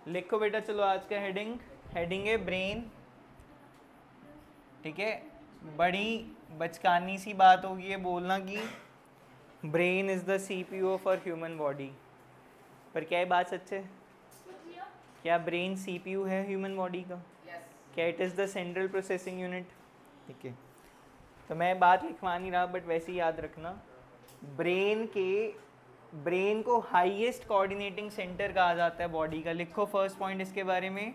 लिखो बेटा, चलो आज का हेडिंग है ब्रेन। ठीक है, बड़ी बचकानी सी बात होगी ये बोलना कि brain is the CPU for human body, पर क्या ये बात सच है? क्या ब्रेन सीपीयू है ह्यूमन बॉडी का? क्या it is the central processing unit? ठीक है, तो मैं बात लिखवा नहीं रहा, बट वैसे ही याद रखना, ब्रेन को हाईएस्ट कोऑर्डिनेटिंग सेंटर कहा जाता है बॉडी का। लिखो फर्स्ट पॉइंट इसके बारे में,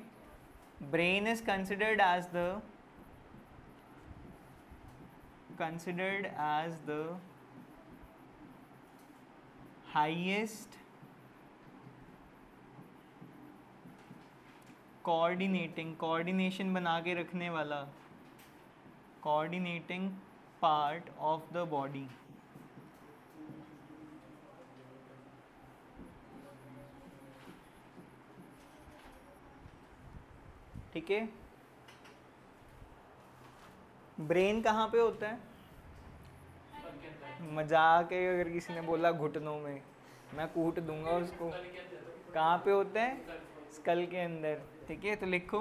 brain is considered as the highest coordination बना के रखने वाला coordinating part of the body. ठीक है, ब्रेन कहाँ पे होता है? मजाक है, अगर किसी ने बोला घुटनों में मैं कूट दूंगा उसको। कहाँ पे होता है? स्कल के अंदर। ठीक है, तो लिखो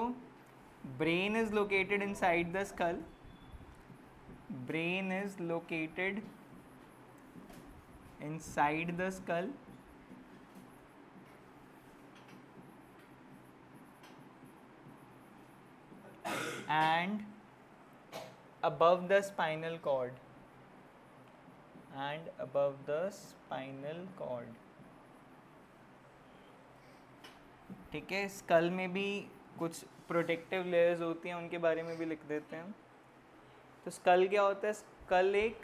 brain is located inside the skull. Brain is located inside the skull and above the spinal cord ठीक है, स्कल में भी कुछ प्रोटेक्टिव लेयर्स होती हैं, उनके बारे में भी लिख देते हैं। तो स्कल क्या होता है? स्कल एक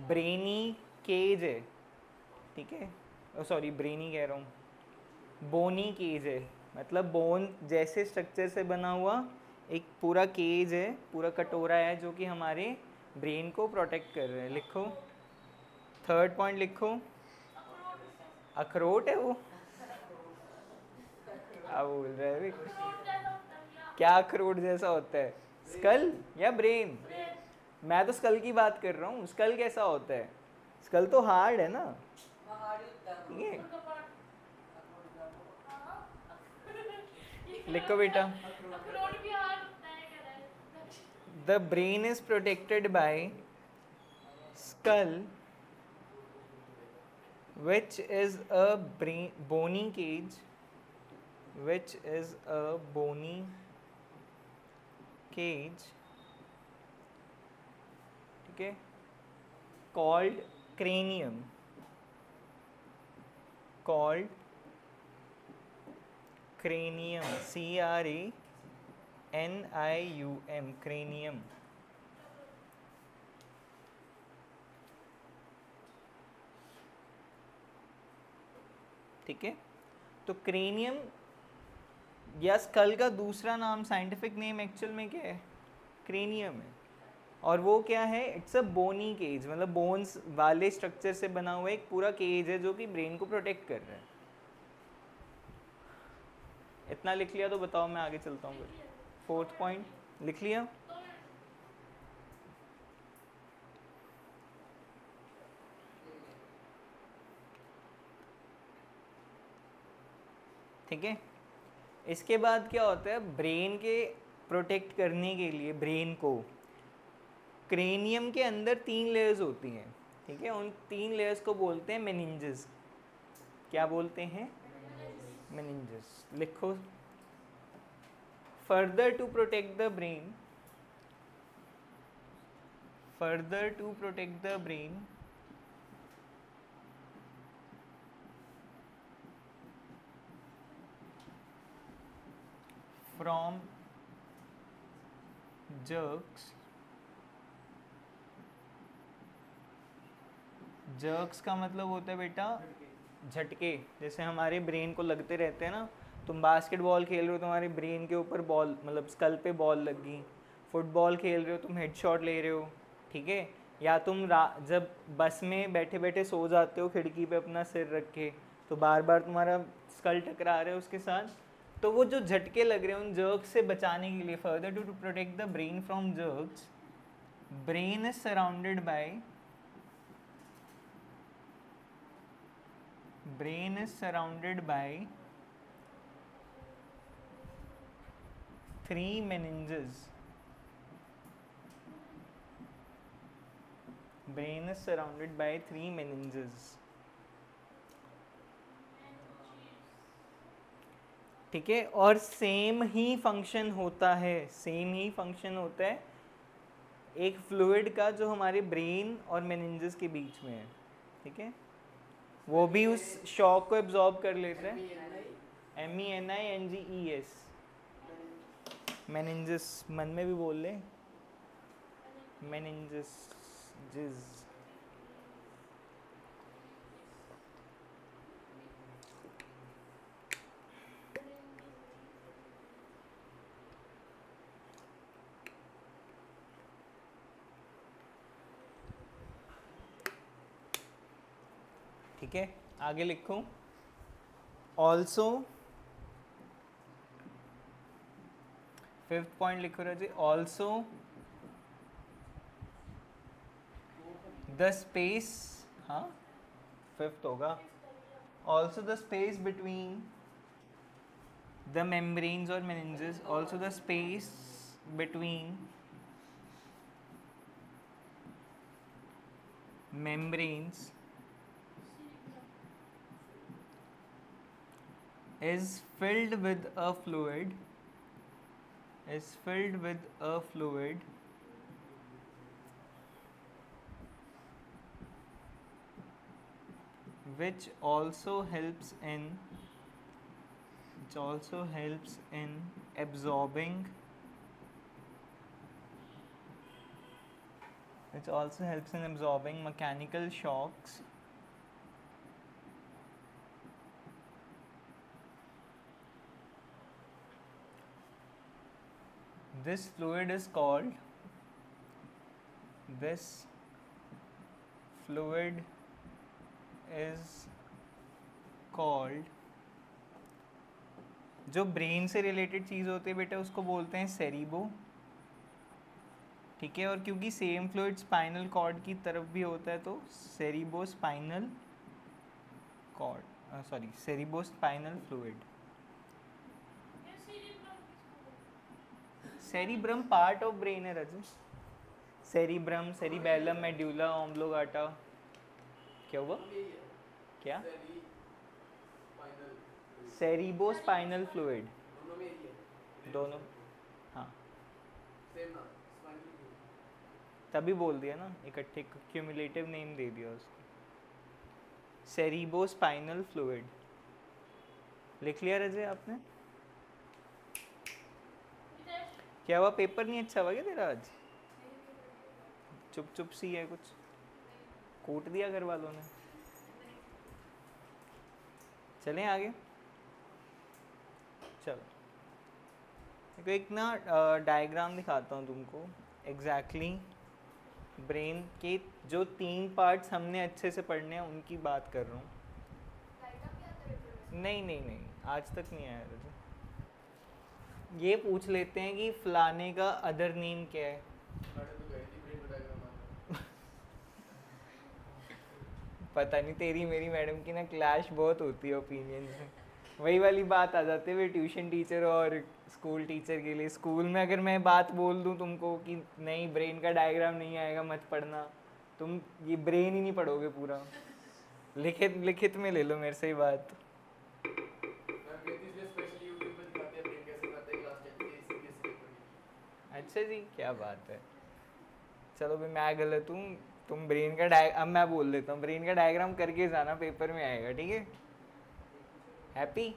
ब्रेनी केज है। ठीक है, सॉरी ब्रेनी कह रहा हूँ, बोनी केज है, मतलब बोन जैसे स्ट्रक्चर से बना हुआ एक पूरा केज है, पूरा कटोरा है जो कि हमारे ब्रेन को प्रोटेक्ट कर रहा है। लिखो थर्ड पॉइंट, लिखो अखरोट है वो। क्या बोल रहे हैं? क्या अखरोट जैसा होता है? स्कल या ब्रेन? मैं तो स्कल की बात कर रहा हूँ। स्कल कैसा होता है? स्कल तो हार्ड है ना। ठीक है, लिखो बेटा, the brain is protected by skull which is a bony cage, ठीक है, called cranium, cranium, cranium। ठीक है, तो क्रेनियम या स्कल का दूसरा नाम, साइंटिफिक नेम एक्चुअल में क्या है? क्रेनियम है। और वो क्या है? इट्स अ बोनी केज, मतलब बोन्स वाले स्ट्रक्चर से बना हुआ एक पूरा केज है जो कि ब्रेन को प्रोटेक्ट कर रहा है। इतना लिख लिया तो बताओ, मैं आगे चलता हूँ। फोर्थ पॉइंट लिख लिया? ठीक है, इसके बाद क्या होता है? ब्रेन के प्रोटेक्ट करने के लिए ब्रेन को क्रेनियम के अंदर 3 लेयर्स होती हैं। ठीक है, उन 3 लेयर्स को बोलते हैं मेनिंजेस। क्या बोलते हैं? मेनिंजेस। लिखो further to protect the brain, from jerks का मतलब होता है बेटा झटके, जैसे हमारे ब्रेन को लगते रहते हैं ना। तुम बास्केटबॉल खेल रहे हो, तुम्हारे ब्रेन के ऊपर बॉल, मतलब स्कल पे बॉल लग गई। फुटबॉल खेल रहे हो, तुम हेडशॉट ले रहे हो। ठीक है, या तुम जब बस में बैठे बैठे सो जाते हो खिड़की पे अपना सिर रख के, तो बार बार तुम्हारा स्कल टकरा रहा है उसके साथ, तो वो जो झटके लग रहे हैं उन जर्क्स से बचाने के लिए, further to protect the brain from jerks, brain is surrounded by 3 meninges. Brain is surrounded by 3 meninges. ठीक है, और सेम ही फंक्शन होता है, सेम ही फंक्शन होता है एक फ्लूइड का जो हमारे ब्रेन और मेनिंजेस के बीच में है. ठीक है, वो भी उस शॉक को एब्जॉर्ब कर लेते हैं. MENINGES, meninges. मन में भी बोल ले, मेनिंजेस जिज. ठीक है, आगे लिखूं. ऑल्सो, 5th पॉइंट लिखो राजे. ऑल्सो द स्पेस, हाँ 5th होगा. Also the space between the membranes और meninges. Also the space between membranes is filled with a fluid, which also helps in absorbing mechanical shocks This fluid is called जो brain से related चीज़ होती है बेटा उसको बोलते हैं सेरिबो. ठीक है, और क्योंकि सेम फ्लूइड स्पाइनल कॉर्ड की तरफ भी होता है तो cerebrospinal fluid. Cerebrum part of brain है Raju. Cerebrum, cerebellum, medulla oblongata. क्या हुआ? क्या? Cerebrospinal fluid. दोनों, हाँ तभी बोल दिया ना, इकट्ठे क्यूमुलेटिव नेम दे दिया उसको. सेरिबो स्पाइनल फ्लूइड लिख लिया रजे आपने? क्या हुआ, पेपर नहीं अच्छा हुआ क्या तेरा आज? चुप सी है, कुछ कूट दिया घर वालों ने. चलें आगे. चलो, देखो एक ना डायग्राम दिखाता हूँ तुमको. एग्जैक्टली ब्रेन के जो 3 पार्ट्स हमने अच्छे से पढ़ने हैं उनकी बात कर रहा हूँ. नहीं, आज तक नहीं आया. ये पूछ लेते हैं कि फलाने का अदर नेम क्या है. पता नहीं, तेरी मेरी मैडम की ना क्लैश बहुत होती है ओपिनियन में. वही वाली बात आ जाती है ट्यूशन टीचर और स्कूल टीचर के लिए. स्कूल में अगर मैं बात बोल दूं तुमको कि नहीं ब्रेन का डायग्राम नहीं आएगा मत पढ़ना, तुम ये ब्रेन ही नहीं पढ़ोगे पूरा. लिखित में ले लो मेरे से ही बात. अच्छा जी, क्या बात है. चलो भाई मैं गलत हूँ. तुम ब्रेन का अब मैं बोल देता हूँ, ब्रेन का डायग्राम करके जाना, पेपर में आएगा. ठीक है, हैप्पी.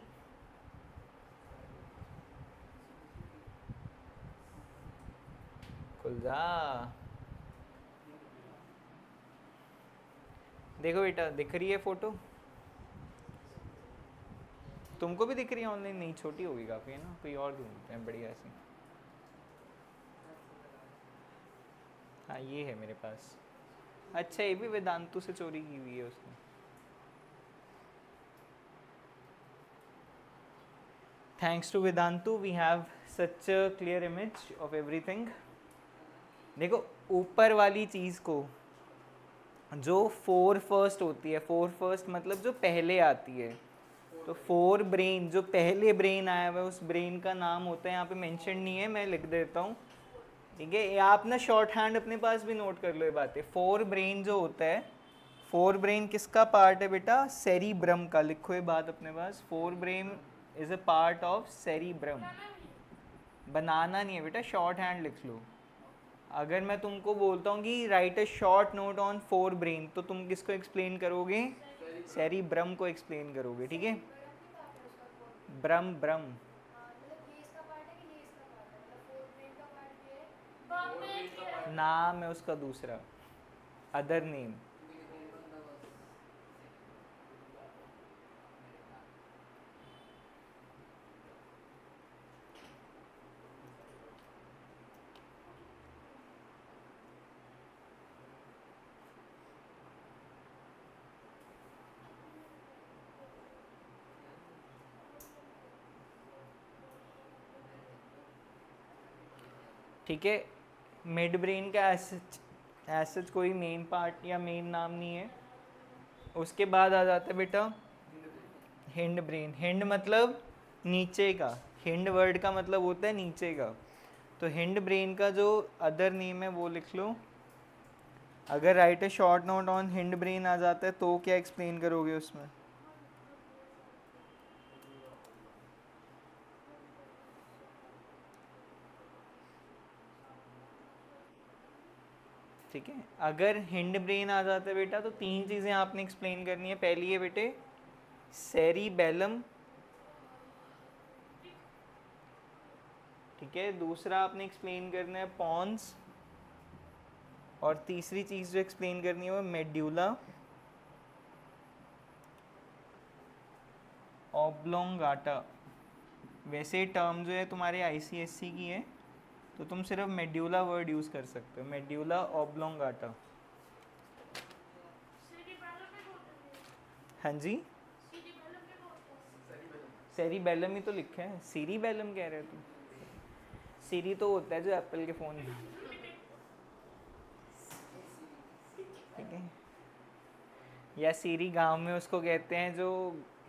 खुल जा. देखो बेटा, दिख रही है फोटो? तुमको भी दिख रही है ऑनलाइन? नहीं, छोटी होगी काफ़ी है ना. कोई और ढूंढते हैं बढ़िया सी. हाँ ये है मेरे पास. अच्छा, ये भी वेदांतु से चोरी की हुई है उसने. Thanks to Vedantu we have such a clear image of everything. देखो ऊपर वाली चीज़ को जो 4 फर्स्ट होती है, 4 फर्स्ट मतलब जो पहले आती है, तो फोर ब्रेन, जो पहले ब्रेन आया हुआ है उस ब्रेन का नाम होता है, यहाँ पे मेंशन नहीं है, मैं लिख देता हूँ, ठीक है। ये आप ना शॉर्ट हैंड अपने पास भी नोट कर लो ये बातें। फोर ब्रेन जो होता है, फोर ब्रेन किसका पार्ट है बेटा? सेरिब्रम का। लिखो ये बात अपने पास, forebrain is a part of cerebrum. बनाना नहीं है बेटा, शॉर्ट हैंड लिख लो। अगर मैं तुमको बोलता हूँ कि right a short note on fore brain, तो तुम किसको एक्सप्लेन करोगे? सेरिब्रम को एक्सप्लेन करोगे, ठीक है। ब्रम ब्रम नाम है उसका दूसरा, अदर नेम। ठीक है, मिड ब्रेन का एसच कोई मेन पार्ट या मेन नाम नहीं है। उसके बाद आ जाता है बेटा हिंड ब्रेन। हिंड मतलब नीचे का, हिंड वर्ड का मतलब होता है नीचे का। तो हिंड ब्रेन का जो अदर नेम है वो लिख लो। अगर write a short note on hindbrain आ जाता है तो क्या एक्सप्लेन करोगे उसमें? ठीक है, अगर हिंड ब्रेन आ जाता है बेटा तो तीन चीज़ें आपने एक्सप्लेन करनी है। पहली है बेटे सेरिबेलम, ठीक है। दूसरा आपने एक्सप्लेन करना है पॉन्स, और तीसरी चीज़ जो एक्सप्लेन करनी है वो मेड्यूला ऑब्लोंगाटा। वैसे टर्म जो है तुम्हारे आईसीएससी की है, तो तुम सिर्फ मेड्यूला वर्ड यूज़ कर सकते हो, मेड्यूला ऑब्लोंगाटा। हाँ जी, सेरिबेलम ही तो लिखा है, सीरीबेलम कह रहे हो तुम? सीरी तो होता है जो एप्पल के फ़ोन में, ठीक है। या सीरी गांव में उसको कहते हैं जो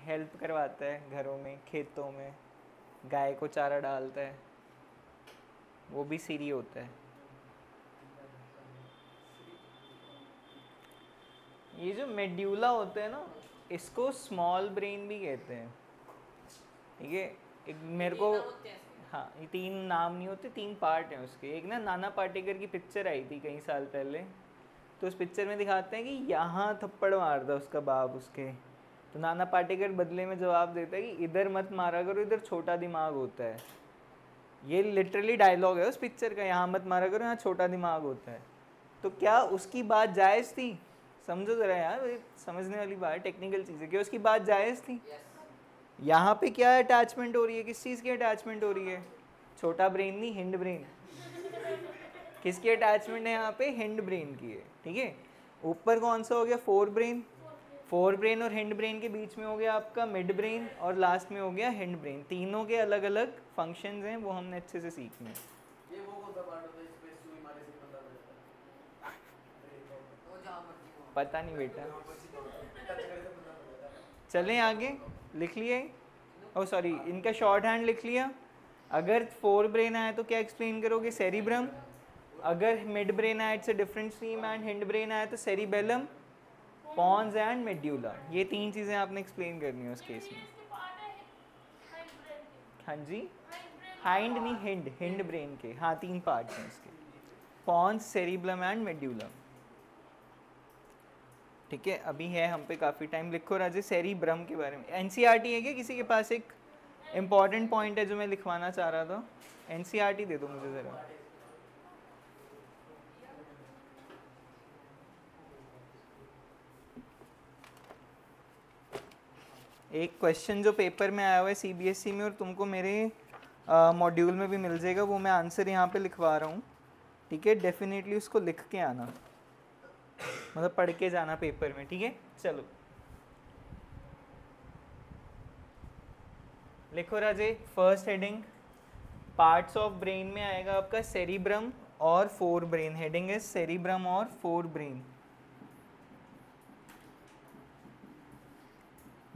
हेल्प करवाता है घरों में, खेतों में, गाय को चारा डालता है, वो भी सीरी होता है। ये जो मेड्यूला होते हैं ना, इसको स्मॉल ब्रेन भी कहते हैं, ठीक है। एक मेरे को, हाँ, ये तीन नाम नहीं होते, तीन पार्ट हैं उसके। एक ना नाना पाटेकर की पिक्चर आई थी कई साल पहले, तो उस पिक्चर में दिखाते हैं कि यहाँ थप्पड़ मारता उसका बाप उसके, तो नाना पाटेकर बदले में जवाब देता है कि इधर मत मारा करो, इधर छोटा दिमाग होता है। ये लिटरली डायलॉग है उस पिक्चर का, यहाँ मत मारा करो, यहाँ छोटा दिमाग होता है। तो क्या उसकी बात जायज़ थी? समझो ज़रा यार, ये समझने वाली बात, टेक्निकल चीज़ है। क्या उसकी बात जायज़ थी? यहाँ पे क्या अटैचमेंट हो रही है, किस चीज़ की अटैचमेंट हो रही है? छोटा ब्रेन नहीं, हिंड ब्रेन। किसकी अटैचमेंट है यहाँ पे? हिंड ब्रेन की है, ठीक है। ऊपर कौन सा हो गया? Fore brain. फोर ब्रेन और हिंड ब्रेन के बीच में हो गया आपका मिड ब्रेन, और लास्ट में हो गया हिंड ब्रेन। तीनों के अलग अलग फंक्शंस हैं, वो हमने अच्छे से सीखने हैं। ये वो कौन सा पार्ट होता है इसमें सुई मारने से पता चलता है? पता नहीं बेटा, चलें आगे। लिख लिए? ओ सॉरी, इनका शॉर्ट हैंड लिख लिया। अगर फोर ब्रेन आया तो क्या एक्सप्लेन करोगे? सेरिब्रम। अगर मिड ब्रेन आया it's a different stream, and hind brain आया तो सेरिबेलम, पॉन्स एंड मेड्यूला। ये तीन चीज़ें आपने एक्सप्लेन करनी है उस केस में। हाँ जी, हाइंड नहीं, हिंड, हिंड ब्रेन के, हाँ, तीन पार्ट हैं इसके, पॉन्स, सेरिबेलम एंड मेड्यूला, ठीक है। अभी है हम पे काफ़ी टाइम। लिखो राजे सेरिब्रम के बारे में। एनसीईआरटी है क्या किसी के पास? एक इम्पॉर्टेंट पॉइंट है जो मैं लिखवाना चाह रहा था, एनसीईआरटी दे दो मुझे ज़रा। एक क्वेश्चन जो पेपर में आया हुआ है सीबीएसई में, और तुमको मेरे मॉड्यूल में भी मिल जाएगा, वो मैं आंसर यहाँ पे लिखवा रहा हूँ, ठीक है। डेफिनेटली उसको लिख के आना, मतलब पढ़ के जाना पेपर में, ठीक है। चलो लिखो Raje, first heading parts of brain में आएगा आपका सेरिब्रम और फोर ब्रेन। हेडिंग है सेरिब्रम और फोर ब्रेन।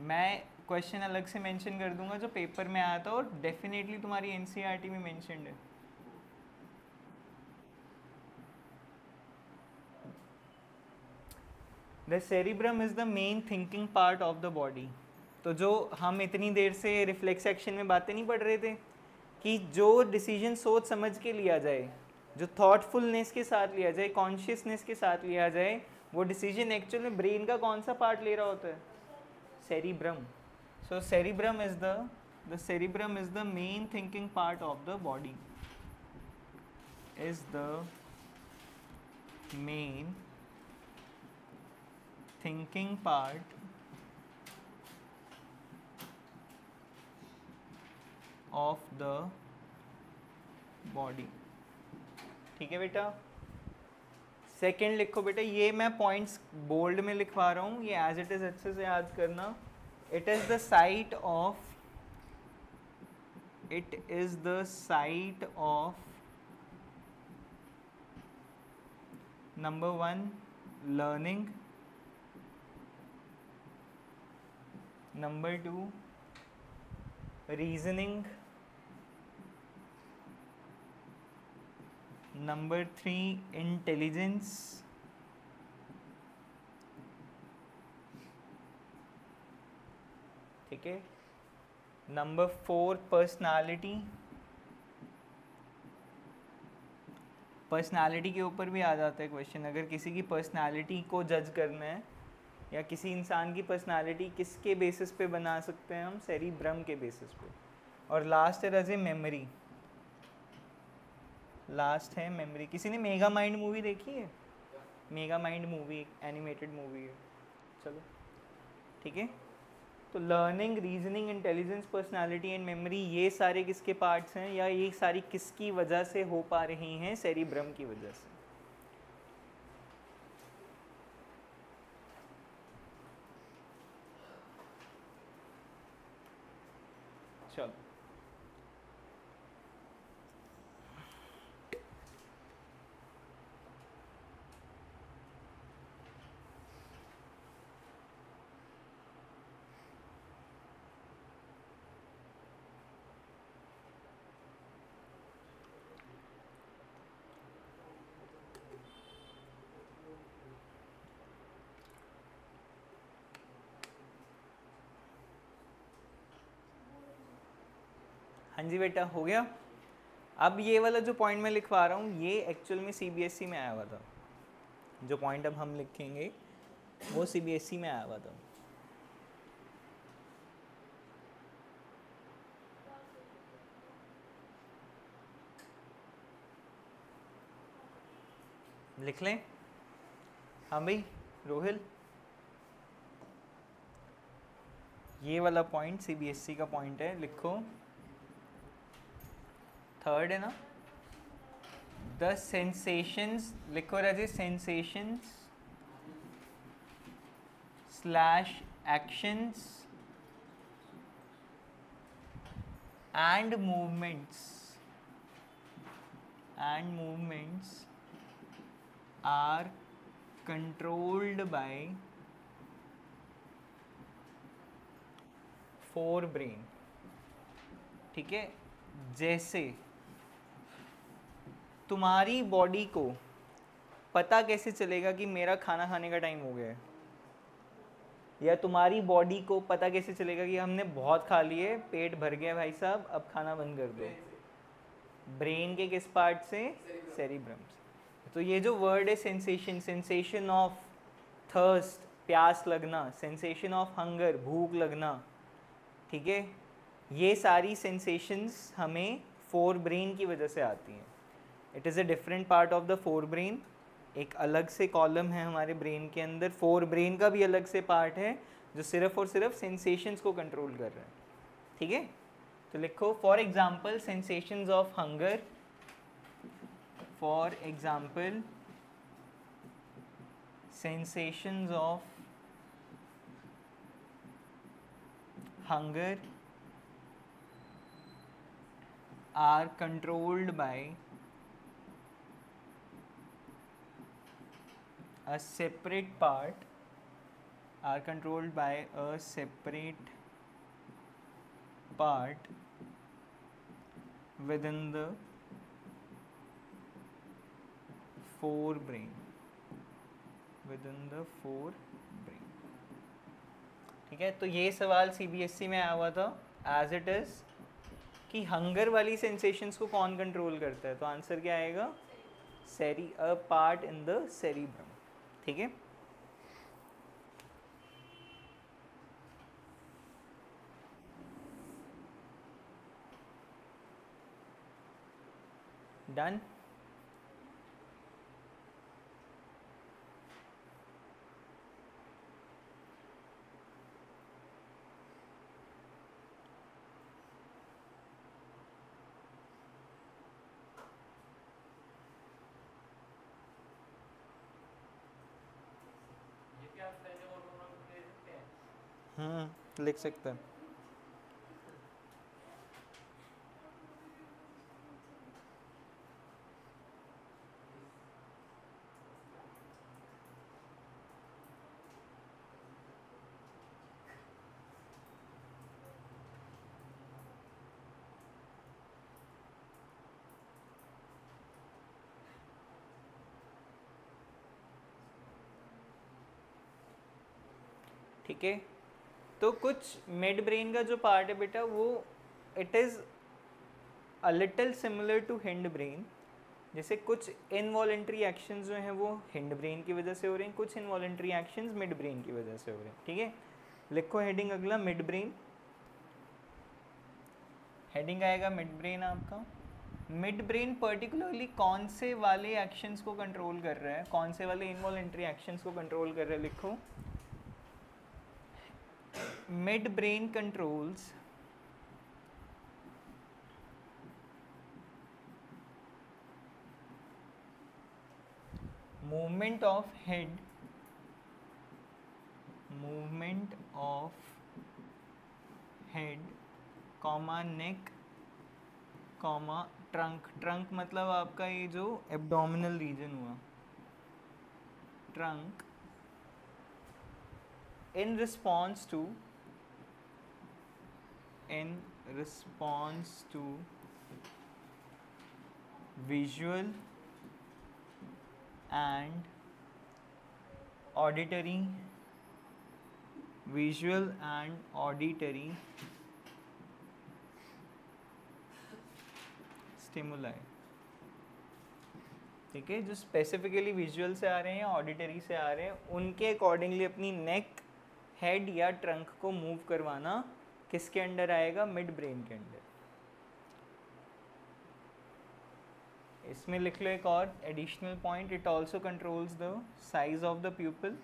मैं क्वेश्चन अलग से मेंशन कर दूंगा जो पेपर में आया था और डेफिनेटली तुम्हारी एनसीईआरटी में मेंशन्ड है। The cerebrum is the main thinking part of the body. तो जो हम इतनी देर से रिफ्लेक्स एक्शन में बातें नहीं पढ़ रहे थे कि जो डिसीजन सोच समझ के लिया जाए, जो थॉटफुलनेस के साथ लिया जाए, कॉन्शियसनेस के साथ लिया जाए, वो डिसीजन एक्चुअल में ब्रेन का कौन सा पार्ट ले रहा होता है? Cerebrum. So cerebrum is the cerebrum is the main thinking part of the body, is the main thinking part of the body. ठीक है बेटा। सेकंड लिखो बेटा, ये मैं पॉइंट्स बोल्ड में लिखवा रहा हूँ, ये एज इट इज अच्छे से याद करना। It is the site of number 1 learning, number 2 reasoning, number 3 intelligence, ठीक है। Number 4 personality. पर्सनालिटी के ऊपर भी आ जाता है क्वेश्चन, अगर किसी की पर्सनालिटी को जज करना है या किसी इंसान की पर्सनालिटी किसके बेसिस पे बना सकते हैं हम? सेरिब्रम के बेसिस पे। और लास्ट है रजे मेमोरी, लास्ट है मेमोरी। किसी ने मेगा माइंड मूवी देखी है? Mega mind movie animated movie है, चलो ठीक है। तो learning, reasoning, intelligence, personality and memory, ये सारे किसके पार्ट्स हैं या ये सारी किसकी वजह से हो पा रही हैं? सेरिब्रम की वजह से। चलो हाँ जी बेटा, हो गया। अब ये वाला जो पॉइंट मैं लिखवा रहा हूँ ये एक्चुअल में सीबीएसई में आया हुआ था। जो पॉइंट अब हम लिखेंगे वो सीबीएसई में आया हुआ था। लिख लें? हाँ भाई रोहिल, ये वाला पॉइंट सीबीएसई का पॉइंट है, लिखो। थर्ड है ना, द सेंसेशंस, लिखो Raje, sensations slash actions and movements are controlled by forebrain. ठीक है, जैसे तुम्हारी बॉडी को पता कैसे चलेगा कि मेरा खाना खाने का टाइम हो गया है, या तुम्हारी बॉडी को पता कैसे चलेगा कि हमने बहुत खा लिए, पेट भर गया भाई साहब, अब खाना बंद कर दो? ब्रेन के किस पार्ट से? सेरिब्रम से। तो ये जो वर्ड है सेंसेशन, सेंसेशन ऑफ थर्स्ट, प्यास लगना, सेंसेशन ऑफ हंगर, भूख लगना, ठीक है, ये सारी सेंसेशंस हमें फोर ब्रेन की वजह से आती हैं। It is a different part of the fore brain. एक अलग से कॉलम है हमारे ब्रेन के अंदर, फोर ब्रेन का भी अलग से पार्ट है जो सिर्फ और सिर्फ सेंसेशंस को कंट्रोल कर रहा है। ठीक है, तो लिखो for example sensations of hunger, for example sensations of hunger are controlled by a separate part, are controlled by a separate part within the forebrain, within the forebrain। ठीक है, तो ये सवाल सीबीएसई में आया हुआ था एज इट इज कि हंगर वाली सेंसेशंस को कौन कंट्रोल करता है, तो आंसर क्या आएगा, सेरी, a part in the cerebrum. ठीक है, डन। लिख सकते हैं। ठीक है, तो कुछ मिड ब्रेन का जो पार्ट है बेटा वो it is a little similar to hind brain. जैसे कुछ इनवॉलेंट्री एक्शंस जो हैं वो हिंड ब्रेन की वजह से हो रहे हैं, कुछ इनवॉलेंट्री एक्शंस मिड ब्रेन की वजह से हो रहे हैं। ठीक है, लिखो हेडिंग अगला मिड ब्रेन, हेडिंग आएगा मिड ब्रेन आपका। मिड ब्रेन पर्टिकुलरली कौन से वाले एक्शंस को कंट्रोल कर रहा है, कौन से वाले इनवॉलेंट्री एक्शंस को कंट्रोल कर रहा है, लिखो midbrain controls movement of head, movement of head, comma neck, comma trunk। trunk मतलब आपका ये जो एब्डोमिनल रीजन हुआ, trunk, in response to visual and auditory stimuli। ठीक है, जो स्पेसिफिकली विजुअल से आ रहे हैं या ऑडिटरी से आ रहे हैं, उनके अकॉर्डिंगली अपनी नेक, हेड या ट्रंक को मूव करवाना किसके अंडर आएगा, मिड ब्रेन के अंडर। इसमें लिख लो एक और additional point, it also controls the size of the प्यूपिल,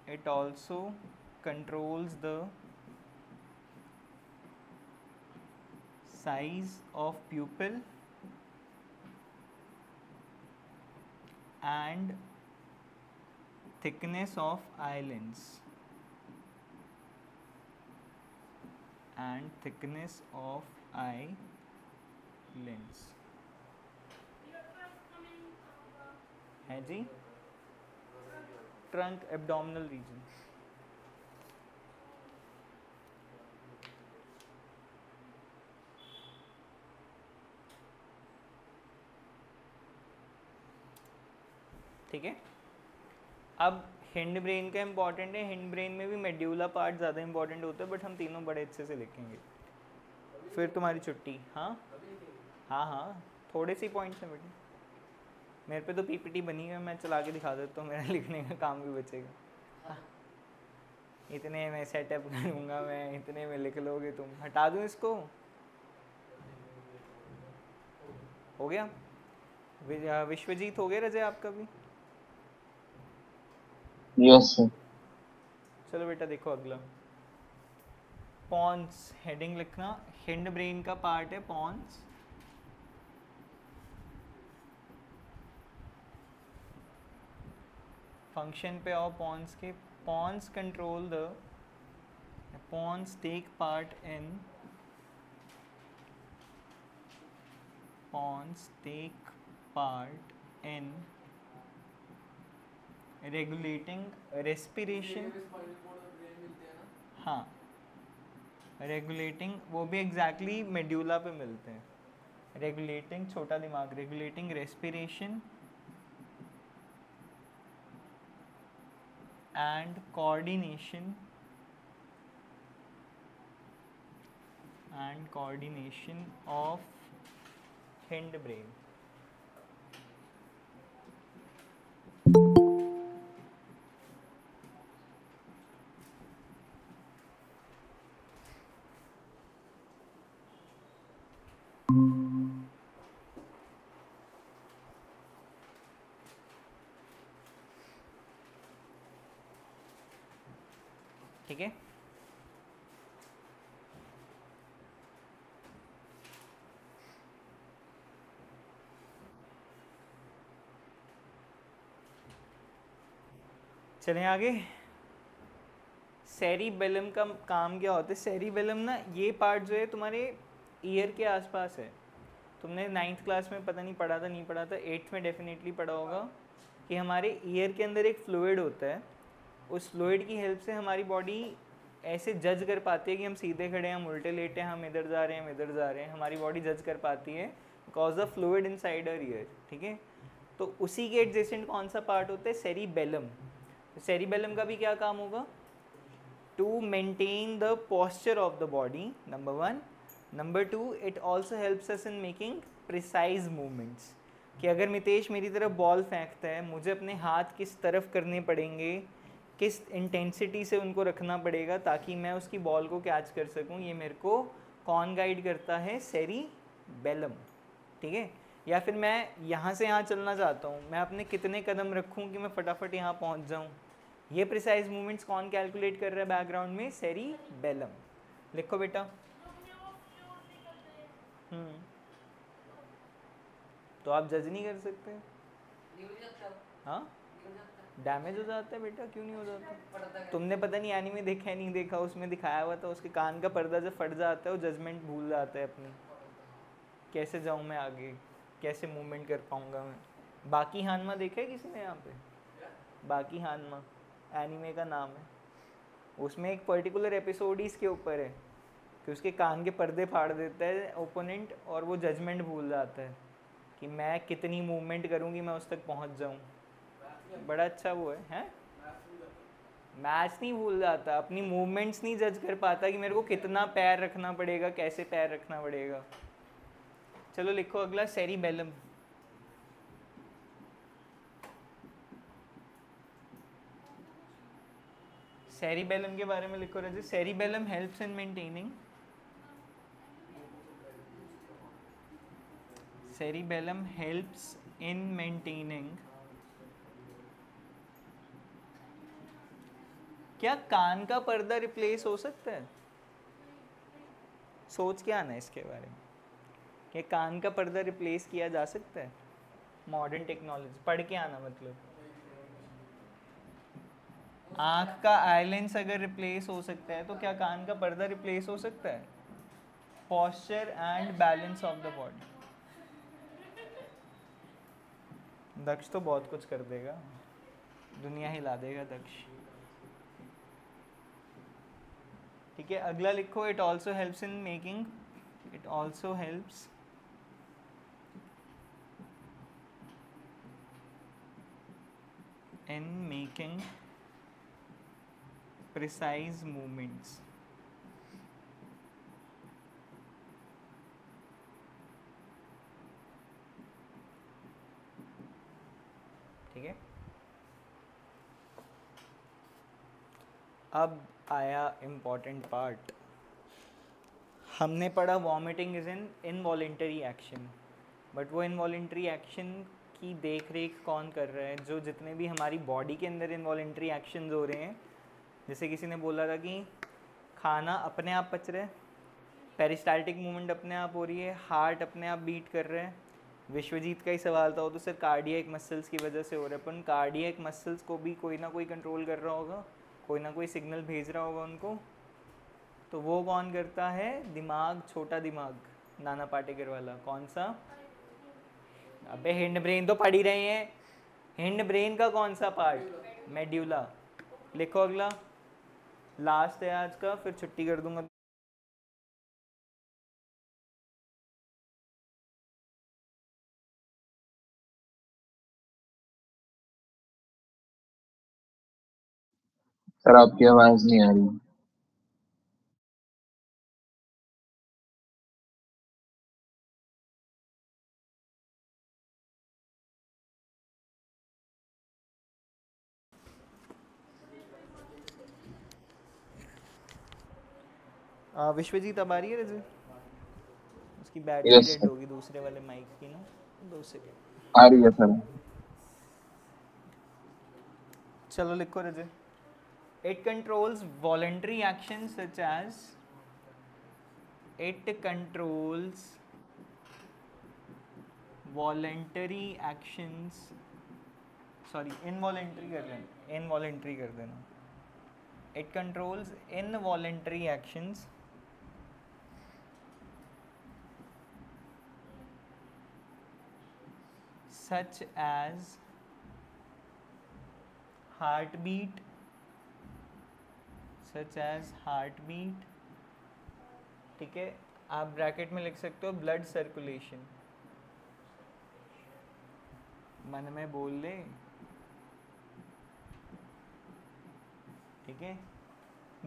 it also controls the size of प्यूपिल and thickness of eyelids, and thickness of eyelids। है जी, ट्रंक एब्डोमिनल रीजन। ठीक है, अब हिंड ब्रेन का इम्पॉर्टेंट है, हिंड ब्रेन में भी medulla part ज़्यादा important होता है, बट हम तीनों बड़े अच्छे से लिखेंगे, फिर तुम्हारी छुट्टी। हाँ हाँ हाँ, थोड़े सी पॉइंट्स हैं बेटे, मेरे पे तो पीपीटी बनी है, मैं चला के दिखा देता हूँ, मेरा लिखने का काम भी बचेगा। इतने में सेटअप करूँगा मैं, इतने में लिख लोगे तुम, हटा दूँ इसको, हो गया। विश्वजीत हो गया रजे आपका भी? Yes sir. चलो बेटा देखो अगला, पॉन्स, हेडिंग लिखना, हिंड ब्रेन का पार्ट है पॉन्स, फंक्शन पे आओ पॉन्स के। Pons control the, pons take part in, pawns take part in regulating respiration। हाँ, रेगुलेटिंग वो भी एग्जैक्टली मेड्यूला पे मिलते हैं. रेगुलेटिंग छोटा दिमाग, regulating respiration and coordination of hindbrain. ठीक है. चलें आगे. सेरिबेलम का काम क्या होता है? सेरिबेलम ना ये पार्ट जो है तुम्हारे ईयर के आसपास है. तुमने 9th क्लास में पता नहीं पढ़ा था, नहीं पढ़ा था, 8th में डेफिनेटली पढ़ा होगा कि हमारे ईयर के अंदर एक फ्लूइड होता है. उस फ्लूइड की हेल्प से हमारी बॉडी ऐसे जज कर पाती है कि हम सीधे खड़े हैं, हम उल्टे लेटे हैं, हम इधर जा रहे हैं, हम इधर जा रहे हैं. हमारी बॉडी जज कर पाती है because of fluid inside our ear. ठीक है. तो उसी के एडजेसेंट कौन सा पार्ट होता है? सेरिबेलम. तो सेरिबेलम का भी क्या काम होगा? To maintain the posture of the body, number 1. Number 2, it also helps us in making precise movements. कि अगर मितेश मेरी तरफ बॉल फेंकता है, मुझे अपने हाथ किस तरफ करने पड़ेंगे, किस इंटेंसिटी से उनको रखना पड़ेगा ताकि मैं उसकी बॉल को कैच कर सकूं, ये मेरे को कौन गाइड करता है? सेरिबेलम. ठीक है. या फिर मैं यहाँ से यहाँ चलना चाहता हूँ, मैं अपने कितने कदम रखूँ कि मैं फटाफट यहाँ पहुँच जाऊँ, ये प्रिसाइज मूवमेंट्स कौन कैलकुलेट कर रहा है बैकग्राउंड में? सेरिबेलम. लिखो बेटा. तो आप जज नहीं कर सकते? हाँ, डैमेज हो जाता है बेटा. क्यों नहीं हो जाता? तुमने पता नहीं एनीमे देखा है नहीं देखा, उसमें दिखाया हुआ था उसके कान का पर्दा जब फट जाता है वो जजमेंट भूल जाता है अपनी. कैसे जाऊँ मैं आगे, कैसे मूवमेंट कर पाऊँगा मैं. बाकी हानमा देखा है किसी ने यहाँ पे? बाकी हानमा एनीमे का नाम है. उसमें एक पर्टिकुलर एपिसोड ही इसके ऊपर है कि उसके कान के पर्दे फाड़ देता है ओपोनेंट और वो जजमेंट भूल जाता है कि मैं कितनी मूवमेंट करूँ कि मैं उस तक पहुँच जाऊँ. बड़ा अच्छा वो है. हैं? मैच नहीं भूल जाता, अपनी मूवमेंट्स नहीं जज कर पाता कि मेरे को कितना पैर रखना पड़ेगा, कैसे पैर रखना पड़ेगा. चलो लिखो अगला. सेरिबेलम. सेरिबेलम के बारे में लिखो रजे. Cerebellum helps in maintaining. Cerebellum helps in maintaining. क्या कान का पर्दा रिप्लेस हो सकता है? सोच के आना इसके बारे में. क्या कान का पर्दा रिप्लेस किया जा सकता है? मॉडर्न टेक्नोलॉजी पढ़ के आना. मतलब आँख का आईलेंस अगर रिप्लेस हो सकता है तो क्या कान का पर्दा रिप्लेस हो सकता है? Posture and balance of the body. Daksh तो बहुत कुछ कर देगा, दुनिया हिला देगा दक्ष. ठीक है. अगला लिखो. It also helps in making. It also helps in making precise movements. ठीक है. अब आया इम्पॉर्टेंट पार्ट. हमने पढ़ा vomiting is an involuntary action, but वो इनवॉलेंटरी एक्शन की देख रेख कौन कर रहा है? जो जितने भी हमारी बॉडी के अंदर इनवॉलेंटरी एक्शंस हो रहे हैं, जैसे किसी ने बोला था कि खाना अपने आप पच रहा है, पेरिस्टाल्टिक मूवमेंट अपने आप हो रही है, हार्ट अपने आप बीट कर रहा है. विश्वजीत का ही सवाल था वो तो सर कार्डियक मसल्स की वजह से हो रहा है. पर कार्डियक मसल्स को भी कोई ना कोई कंट्रोल कर रहा होगा, कोई ना कोई सिग्नल भेज रहा होगा उनको. तो वो कौन करता है? दिमाग, छोटा दिमाग, नाना पाटेकर वाला. कौन सा? अबे हिंड ब्रेन तो पढ़ ही रहे हैं. हिंड ब्रेन का कौन सा पार्ट? मेड्यूला. लिखो अगला. लास्ट है आज का, फिर छुट्टी कर दूंगा. सर आपकी आवाज नहीं आ रही। विश्वजीत अब आ रही है रिजल्ट? उसकी बैटरी यस डेड सर, होगी दूसरे वाले माइक की ना। 2 सेकेंड। आ रही है सर। चलो लिखो result. It controls voluntary actions such as it controls voluntary actions, sorry involuntary कर देना, involuntary कर देना। It controls involuntary actions such as heartbeat, such as heartbeat, ठीक है। आप ब्रैकेट में लिख सकते हो ब्लड सर्कुलेशन, मन में बोल ले, ठीक है।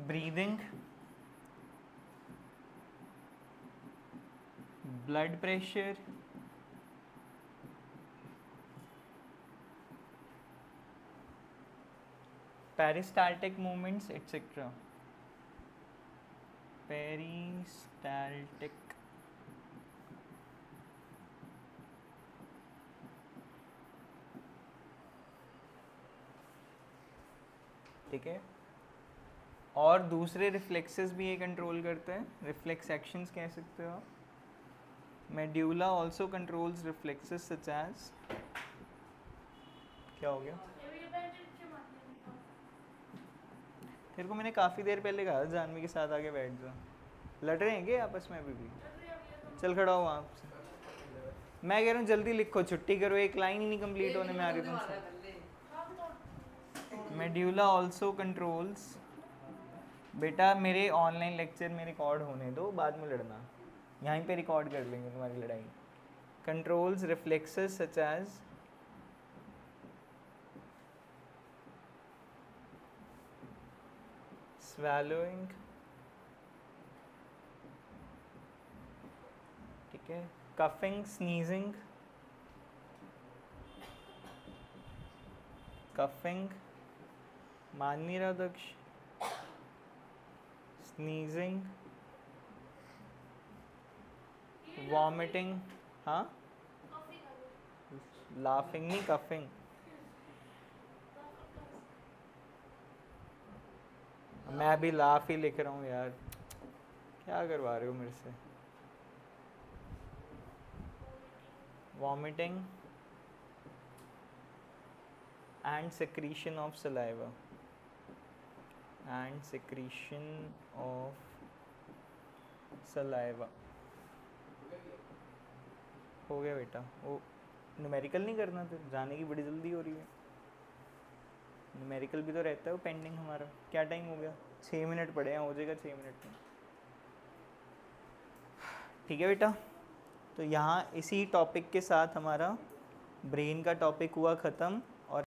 Breathing, blood pressure, peristaltic movements etcetera. Peristaltic, ठीक है। और दूसरे रिफ्लेक्सेस भी ये कंट्रोल करते हैं, रिफ्लेक्स एक्शंस कह सकते हो। Medulla also controls reflexes such as, क्या हो गया तेरे को? मैंने काफ़ी देर पहले कहा जानवी के साथ आके बैठ जा। लड़ रहे हैं क्या आपस में अभी भी? चल खड़ा हो वहाँ से। मैं कह रहा हूँ जल्दी लिखो, छुट्टी करो, एक लाइन ही नहीं कंप्लीट होने में आ रही तुमसे। मेड्यूला ऑल्सो कंट्रोल्स, बेटा मेरे ऑनलाइन लेक्चर में रिकॉर्ड होने दो, बाद में लड़ना, यहीं पे रिकॉर्ड कर लेंगे तुम्हारी लड़ाई। Controls reflexes such as swallowing, ठीक है। कफिंग, स्नीजिंग, कफिंग, मान नहीं रहा दक्ष, स्नीजिंग, वॉमिटिंग, हाँ लाफिंग नहीं कफिंग। मैं भी लाफ ही लिख रहा हूँ यार, क्या करवा रहे हो मेरे से। Vomiting and secretion of saliva, and secretion of saliva। हो गया बेटा, वो न्यूमेरिकल नहीं करना, तो जाने की बड़ी जल्दी हो रही है। न्यूमेरिकल भी तो रहता है वो पेंडिंग हमारा। क्या टाइम हो गया? 6 मिनट पड़े हैं, हो जाएगा 6 मिनट में, ठीक है बेटा। तो यहाँ इसी टॉपिक के साथ हमारा ब्रेन का टॉपिक हुआ ख़त्म।